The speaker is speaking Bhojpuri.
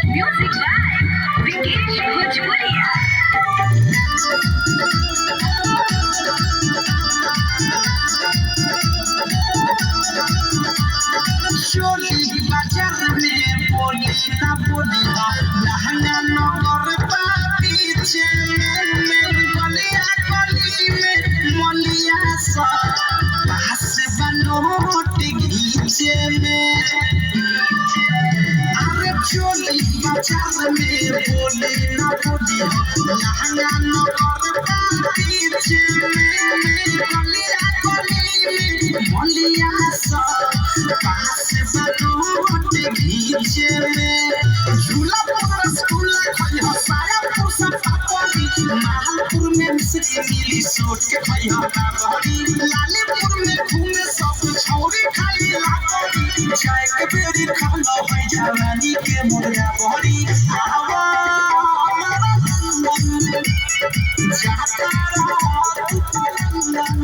Music by Vikesh Bhojpuria. चोली बाजार में बोली ना बोली लहंगा नगर पीछे में गलिया गली में मलिया सा पास बनोट घीचे में अरे चोली बाजार में बोली ना बोली लहंगा नगर पीछे में गलिया गली में मलिया सा पास बनोट घीचे में झूला पर स्कूल खाई हसाया पुसा पापड़ी मालपुर में मिश्री मिली सोच के खाई हतारी लालीपुर में घूमे सब छौरी खाई लापड़ी चाय के बेरी खाना है जवानी के मुर्गा बड़ी आवा हमारा लंदन जाता रहा तू लंदन